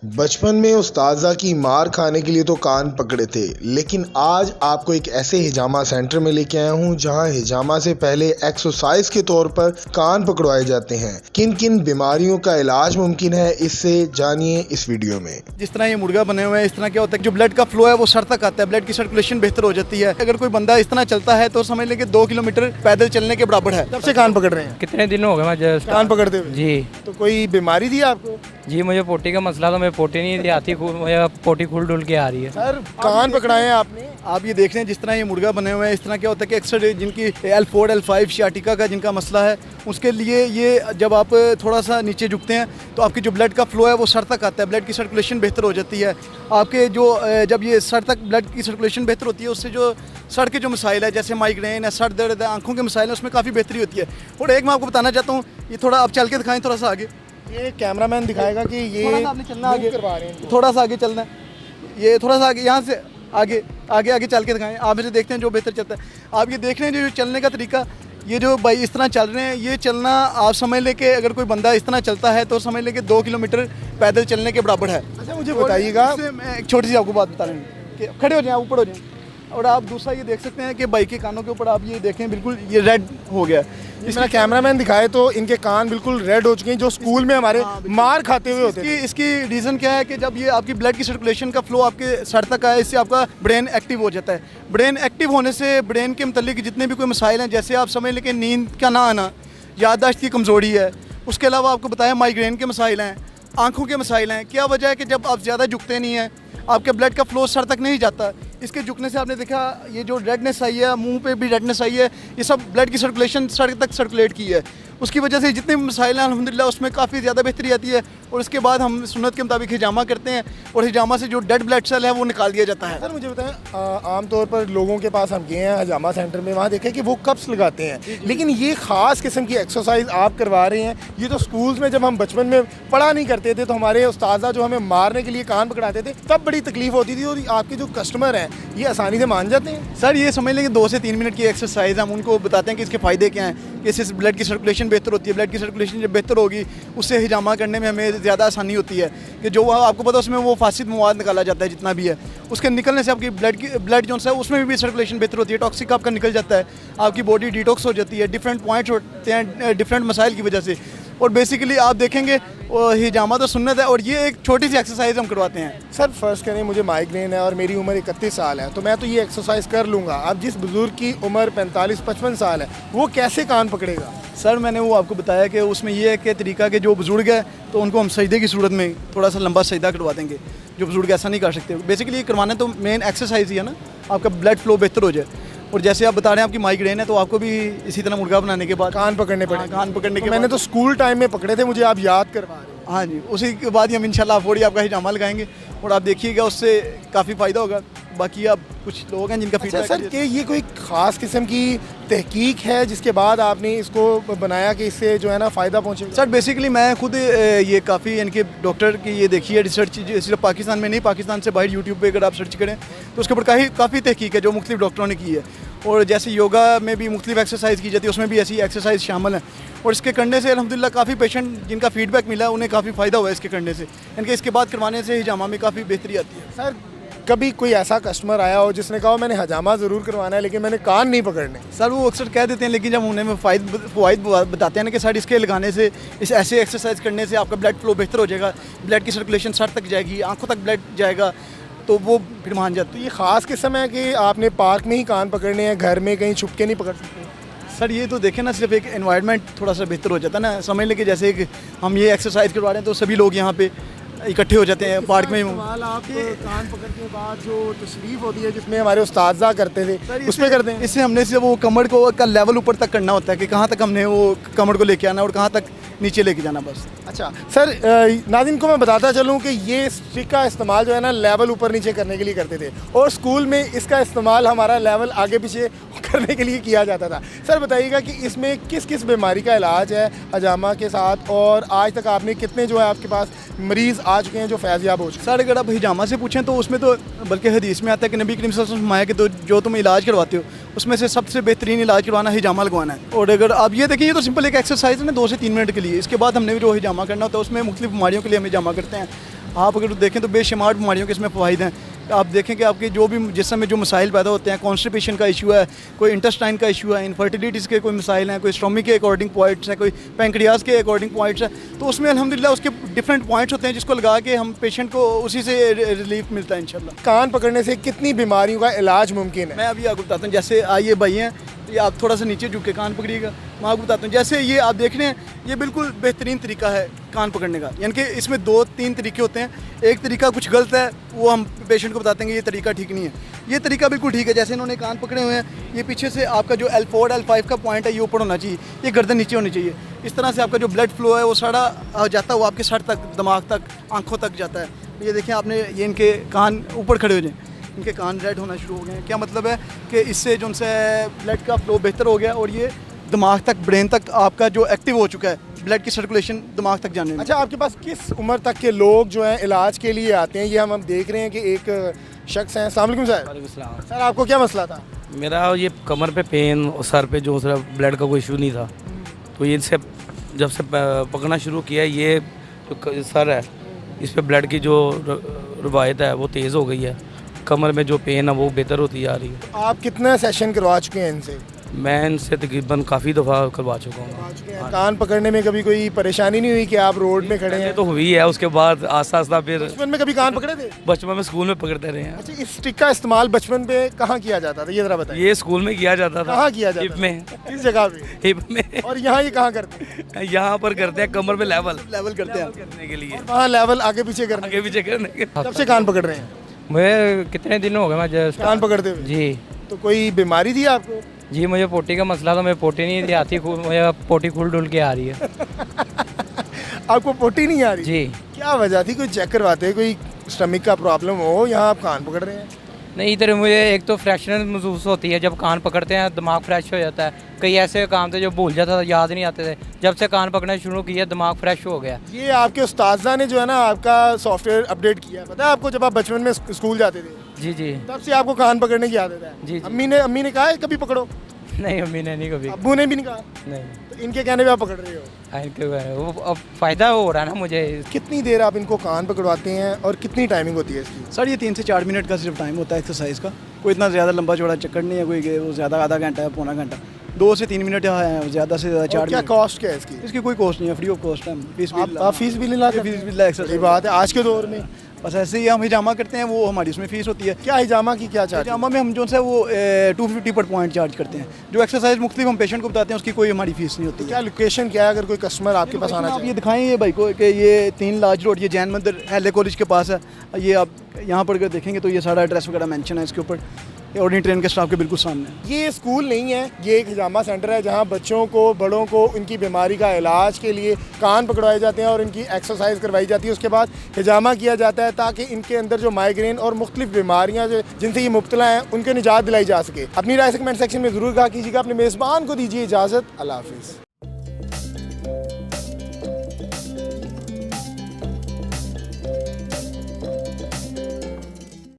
बचपन में उस्ताज़ा की मार खाने के लिए तो कान पकड़े थे, लेकिन आज आपको एक ऐसे हिजामा सेंटर में लेके आया हूँ जहाँ हिजामा से पहले एक्सरसाइज के तौर पर कान पकड़वाए जाते हैं। किन किन बीमारियों का इलाज मुमकिन है, इससे जानिए इस वीडियो में। जिस तरह ये मुर्गा बने हुए हैं, इस तरह क्या होता है, जो ब्लड का फ्लो है वो सर तक आता है, ब्लड की सर्कुलेशन बेहतर हो जाती है। अगर कोई बंदा इस तरह चलता है तो समझ लें कि 2 किलोमीटर पैदल चलने के बराबर है। कब से कान पकड़ रहे हैं? कितने दिन हो गए मैं जस्ट कान पकड़ते हुए? जी तो कोई बीमारी थी आपको? जी मुझे पोटी का मसला था, मेरी पोटी नहीं आती, मुझे पोटी खुल डुल के आ रही है। सर कान पकड़ाए हैं आपने? आप ये देख रहे हैं जिस तरह ये मुर्गा बने हुए हैं, इस तरह क्या होता है कि अक्सर जिनकी L4 L5 सियाटिका का जिनका मसला है, उसके लिए ये जब आप थोड़ा सा नीचे झुकते हैं तो आपकी जो ब्लड का फ्लो है वो सर तक आता है, ब्लड की सर्कुलेशन बेहतर हो जाती है। आपके जो जब ये सर तक ब्लड की सर्कुलेशन बेहतर होती है, उससे जो सर के जो मसाइल है जैसे माइग्रेन है, सर दर्द है, आंखों के मसाइल है, उसमें काफ़ी बेहतरी होती है। और एक मैं आपको बताना चाहता हूँ, ये थोड़ा आप चल के दिखाएं, थोड़ा सा आगे, ये कैमरामैन दिखाएगा कि ये थोड़ा सा आपने चलना आगे, करवा रहे हैं। थोड़ा सा आगे चलना है, ये थोड़ा सा आगे, यहाँ से आगे आगे आगे चल के दिखाएं। आप इसे देखते हैं जो बेहतर चलता है। आप ये देख रहे हैं जो चलने का तरीका, ये जो भाई इस तरह चल रहे हैं, ये चलना आप समझ लें कि अगर कोई बंदा इस तरह चलता है तो समझ लें कि 2 किलोमीटर पैदल चलने के बराबर है। अच्छा मुझे बताइएगा, मैं एक छोटी सी आपको बात बता रहा हूँ कि खड़े हो जाएं, ऊपर हो जाएं। और आप दूसरा ये देख सकते हैं कि बाइक के कानों के ऊपर आप ये देखें, बिल्कुल ये रेड हो गया। इसमें कैमरामैन दिखाए तो इनके कान बिल्कुल रेड हो चुके हैं, जो स्कूल में हमारे मार खाते हुए होते थे। इसकी रीज़न क्या है कि जब ये आपकी ब्लड की सर्कुलेशन का फ्लो आपके सर तक आए, इससे आपका ब्रेन एक्टिव हो जाता है। ब्रेन एक्टिव होने से ब्रेन के मतलब जितने भी कोई मसाइल हैं, जैसे आप समझ लें कि नींद का ना आना, याददाश्त की कमज़ोरी है, उसके अलावा आपको बताया माइग्रेन के मसाइल हैं, आँखों के मसाइल हैं। क्या वजह है कि जब आप ज़्यादा झुकते नहीं हैं, आपके ब्लड का फ्लो सर तक नहीं जाता। इसके झुकने से आपने देखा ये जो रेडनेस आई है, मुंह पे भी रेडनेस आई है, ये सब ब्लड की सर्कुलेशन सर तक सर्कुलेट की है। उसकी वजह से जितने भी मसाइल हैं अल्हम्दुलिल्लाह उसमें काफ़ी ज़्यादा बेहतरी आती है। और उसके बाद हम सुन्नत के मुताबिक हिजामा करते हैं और हिजामा से जो डेड ब्लड सेल है वो निकाल दिया जाता है। सर मुझे बताएं, आमतौर पर लोगों के पास हम गए हैं हिजामा सेंटर में, वहाँ देखें कि वो कप्स लगाते हैं, लेकिन ये ख़ास किस्म की एक्सरसाइज आप करवा रहे हैं। ये तो स्कूल्स में जब हम बचपन में पढ़ा नहीं करते थे तो हमारे उस्ताज़ा जो हमें मारने के लिए कान पकड़ाते थे तब बड़ी तकलीफ होती थी, और आपके जो कस्टमर हैं ये आसानी से मान जाते हैं। सर ये समझ लें कि 2 से 3 मिनट की एक्सरसाइज, हम उनको बताते हैं कि इसके फ़ायदे क्या हैं। इससे ब्लड की सर्कुलेशन बेहतर होती है, ब्लड की सर्कुलेशन जब बेहतर होगी उससे हिजामा करने में हमें ज़्यादा आसानी होती है कि जो आपको पता है उसमें वो फासिद मवाद निकाला जाता है जितना भी है, उसके निकलने से आपकी ब्लड जो है उसमें भी सर्कुलेशन बेहतर होती है, टॉक्सिक आपका निकल जाता है, आपकी बॉडी डिटॉक्स हो जाती है, डिफरेंट पॉइंट्स होते हैं डिफरेंट मसाइल की वजह से। और बेसिकली आप देखेंगे हिजामा तो सुन्नत है, और ये एक छोटी सी एक्सरसाइज हम करवाते हैं। सर फ़र्ज़ करें मुझे माइग्रेन है और मेरी उम्र 31 साल है, तो मैं तो ये एक्सरसाइज कर लूँगा। अब जिस बुज़ुर्ग की उम्र 45-55 साल है वो कैसे कान पकड़ेगा? सर मैंने वो आपको बताया कि उसमें ये है कि तरीका कि जो बुज़ुर्ग है तो उनको हम सजदे की सूरत में थोड़ा सा लंबा सजदा करवा देंगे, जो बुज़ुर्ग ऐसा नहीं कर सकते। बेसिकली ये करवाना तो मेन एक्सरसाइज ही है ना, आपका ब्लड फ्लो बेहतर हो जाए। और जैसे आप बता रहे हैं आपकी माइग्रेन है, तो आपको भी इसी तरह मुर्गा बनाने के बाद कान पकड़ने पड़े? कान पकड़ने के मैंने तो स्कूल टाइम में पकड़े थे, मुझे आप याद करवा रहे हैं। हाँ जी, उसी के बाद ही हम इंशाल्लाह अफोर्ड आपका हिजामा लगाएंगे और आप देखिएगा उससे काफ़ी फ़ायदा होगा। बाकी आप कुछ लोग हैं जिनका अच्छा फीडबैक सर कि ये कोई ख़ास किस्म की तहकीक है जिसके बाद आपने इसको बनाया कि इससे जो है ना फ़ायदा पहुँचे? सर बेसिकली मैं खुद ये काफ़ी यानी कि डॉक्टर की ये देखी है रिसर्च, सिर्फ पाकिस्तान में नहीं, पाकिस्तान से बाहर यूट्यूब पे अगर आप सर्च करें तो उसके ऊपर काफ़ी तहकीक है जो मुख्तलिफ डॉक्टरों ने की है। और जैसे योगा में भी मुख्तलिफ एक्सरसाइज की जाती है, उसमें भी ऐसी एक्सरसाइज शामिल है। और इसके करने से अल्हम्दुलिल्लाह काफ़ी पेशेंट जिनका फीडबैक मिला उन्हें काफ़ी फ़ायदा हुआ है इसके करने से, यानी कि इसके बाद करवाने से हिजामा में काफ़ी बेहतरी आती है। सर कभी कोई ऐसा कस्टमर आया हो जिसने कहा मैंने हजामा ज़रूर करवाना है लेकिन मैंने कान नहीं पकड़ने? सर वो अक्सर कह देते हैं, लेकिन जब उन्हें फ़वाइद बताते हैं ना कि सर इसके लगाने से, इस ऐसे एक्सरसाइज करने से आपका ब्लड फ्लो बेहतर हो जाएगा, ब्लड की सर्कुलेशन सर तक जाएगी, आंखों तक ब्लड जाएगा, तो वो फिर मान जाते हैं। ये ख़ास किस्म है कि आपने पार्क में ही कान पकड़ने हैं, घर में कहीं छुप के नहीं पकड़ सकते? सर ये तो देखें ना, सिर्फ एक एनवायरनमेंट थोड़ा सा बेहतर हो जाता है ना, समझ लें कि जैसे कि हम ये एक्सरसाइज करवा रहे हैं तो सभी लोग यहाँ पे इकट्ठे हो जाते हैं पार्क में। आप कान पकड़ के बाद जो तशरीफ होती है जिसमें हमारे उस्ताज़ा करते थे उस पर करते हैं? इससे हमने सिर्फ वो कमर को का लेवल ऊपर तक करना होता है कि कहाँ तक हमने वो कमर को लेके आना और कहाँ तक नीचे लेके जाना, बस। अच्छा सर, नाज़रीन को मैं बताता चलूँ कि ये स्टिक का इस्तेमाल जो है ना लेवल ऊपर नीचे करने के लिए करते थे, और स्कूल में इसका इस्तेमाल हमारा लेवल आगे पीछे करने के लिए किया जाता था। सर बताइएगा कि इसमें किस किस बीमारी का इलाज है हजामा के साथ, और आज तक आपने कितने जो है आपके पास मरीज़ आ चुके हैं जो फैज़याब हो चुके हैं? सर अगर आप हिजामा से पूछें तो उसमें तो बल्कि हदीस में आता है कि नबी करीम सल्लल्लाहु अलैहि वसल्लम फरमाया कि तो जो तुम इलाज करवाते हो उसमें से सबसे बेहतरीन इलाज करवाना हिजामा लगवाना है। और अगर आप ये देखिए, ये तो सिंपल एक एक्सरसाइज है ना 2 से 3 मिनट के लिए, इसके बाद हमने जो हिजामा करना होता है उसमें मुख्तलिफ बीमारियों के लिए हम हिजामा करते हैं। आप अगर देखें तो बेशुमार बीमारियों के इसमें फ़वाइद हैं। आप देखें कि आपके जो भी जिस्म में जो मसाइल पैदा होते हैं, कॉन्स्टिपेशन का इशू है, कोई इंटेस्टाइन का इशू है, इनफर्टिलिटीज़ के कोई मसाइल हैं, कोई स्टोमिक के अकॉर्डिंग पॉइंट्स हैं, कोई पैंक्रियाज के अकॉर्डिंग पॉइंट्स हैं, तो उसमें अल्हम्दुलिल्लाह उसके डिफरेंट पॉइंट्स होते हैं जिसको लगा के हम पेशेंट को उसी से रिलीफ मिलता है इंशाल्लाह। कान पकड़ने से कितनी बीमारियों का इलाज मुमकिन है? मैं अभी आपको बताता हूँ, जैसे आइए भाई हैं, ये आप थोड़ा सा नीचे झुक के कान पकड़िएगा। मैं आपको बताता हूँ, जैसे ये आप देख रहे हैं, ये बिल्कुल बेहतरीन तरीका है कान पकड़ने का, यानी कि इसमें 2-3 तरीके होते हैं। एक तरीका कुछ गलत है, वो हम पेशेंट को बताते हैं कि ये तरीका ठीक नहीं है। ये तरीका बिल्कुल ठीक है, जैसे इन्होंने कान पकड़े हुए हैं, ये पीछे से आपका जो L4 L5 का पॉइंट है ये ऊपर होना चाहिए, ये गर्दन नीचे होनी चाहिए। इस तरह से आपका जो ब्लड फ्लो है वो सारा जाता है, वो आपके सर तक, दिमाग तक, आँखों तक जाता है। ये देखें आपने, ये इनके कान ऊपर खड़े हो जाए, इनके कान रेड होना शुरू हो गए हैं। क्या मतलब है कि इससे जो उनसे ब्लड का फ्लो बेहतर हो गया और ये दिमाग तक, ब्रेन तक आपका जो एक्टिव हो चुका है, ब्लड की सर्कुलेशन दिमाग तक जाने में। अच्छा, आपके पास किस उम्र तक के लोग जो हैं इलाज के लिए आते हैं? ये हम देख रहे हैं कि एक शख्स हैं। अस्सलाम वालेकुम सर। वालेकुम सलाम। सर, आपको क्या मसला था? मेरा ये कमर पे पेन और सर पे जो सर ब्लड का कोई इशू नहीं था, तो ये से जब से पकड़ना शुरू किया, ये जो सर है इस पे ब्लड की जो रवायत है वो तेज़ हो गई है, कमर में जो पेन है वो बेहतर होती जा रही है। आप कितना सेशन करवा चुके हैं इनसे? मैं इनसे तकरीबन काफ़ी दफ़ा करवा चुका हूँ। कान पकड़ने में कभी कोई परेशानी नहीं हुई कि आप रोड में खड़े ये हैं? तो हुई है, उसके बाद आस्ता आस्ता फिर बचपन में कभी कान पकड़े थे? बचपन में स्कूल में पकड़ते रहे हैं। अच्छा, इस स्टिक का इस्तेमाल बचपन में कहाँ किया जाता था, ये जरा बताइए। ये स्कूल में किया जाता था। कहाँ किया जाता हिप था? में, किस जगह पे? हिप में। और यहाँ ये कहाँ करते हैं? यहाँ पर करते हैं कमर में लेवल करते हैं करने के लिए, वहाँ लेवल आगे पीछे करने आगे पीछे करने के। कब से कान पकड़ रहे हैं? मुझे कितने दिन हो गए मैं जस्ट कान पकड़ते हुए? जी तो कोई बीमारी थी आपको? जी, मुझे पोटी का मसला था, मैं पोटी नहीं आती, मुझे पोटी खुल डुल के आ रही है। आपको पोटी नहीं आ रही? जी। क्या वजह थी? कोई चेक करवाते, कोई स्टमक का प्रॉब्लम हो, यहाँ आप कान पकड़ रहे हैं? नहीं, इधर मुझे एक तो फ्रेशनेस महसूस होती है जब कान पकड़ते हैं, दिमाग फ्रेश हो जाता है। कई ऐसे काम थे जो भूल जाता था, याद नहीं आते थे, जब से कान पकड़ना शुरू किया दिमाग फ्रेश हो गया। ये आपके उस्तादा ने जो है ना आपका सॉफ्टवेयर अपडेट किया है, पता है आपको? जब आप बचपन में स्कूल जाते थे जी जी। तब से आपको कान पकड़ने की आदत है? जी। अम्मी ने कहा है कभी पकड़ो? नहीं, अम्मी ने नहीं कभी। अब्बू ने भी नहीं कहा? नहीं, तो इनके कहने पे आप पकड़ रहे हो? इनके वो अब फ़ायदा हो रहा है ना मुझे। कितनी देर आप इनको कान पकड़वाते हैं और कितनी टाइमिंग होती है इसकी? सर ये 3 से 4 मिनट का सिर्फ टाइम होता है एक्सरसाइज का, कोई इतना ज़्यादा लंबा चौड़ा चक्कर नहीं है, कोई वो ज़्यादा आधा घंटा है, पौना घंटा, 2 से 3 मिनट है, ज़्यादा से ज़्यादा 4 क्या मिनट। कॉस्ट क्या है इसकी? इसकी कोई कॉस्ट नहीं है, फ्री ऑफ कॉस्ट है। फीस आप फीस भी नहीं लाते? फीस भी ला सही बात है आज के दौर में। बस ऐसे ही हम हिजामा करते हैं, वो हमारी उसमें फ़ीस होती है। क्या हिजामा की क्या चार्ज? हिजामा में हम जो है वो 250 पर पॉइंट चार्ज करते हैं। जो एक्सरसाइज मुख्तलिफ हम पेशेंट को बताते हैं उसकी कोई हमारी फीस नहीं होती। क्या लोकेशन क्या है अगर कोई कस्टमर आपके पास आना आप चाहिए? ये दिखाएं ये भाई को कि ये 3 लाज रोड, ये जैन मंदिर हेले कॉलेज के पास है। ये आप यहाँ पर अगर देखेंगे तो ये सारा एड्रेस वगैरह मेंशन है इसके ऊपर, ऑर्डिनरी ट्रेन के स्टाफ के बिल्कुल सामने। ये स्कूल नहीं है, ये एक हिजामा सेंटर है जहाँ बच्चों को, बड़ों को इनकी बीमारी का इलाज के लिए कान पकड़वाए जाते हैं और इनकी एक्सरसाइज करवाई जाती है। उसके बाद हिजामा किया जाता है ताकि इनके अंदर जो माइग्रेन और मुख्तलिफ बीमारियाँ जिनसे ये मुब्तला हैं उनके निजात दिलाई जा सके। अपनी राय से कमेंट सेक्शन में ज़रूर कहा कीजिएगा। अपने मेज़बान को दीजिए इजाज़त। अल्लाह हाफिज़।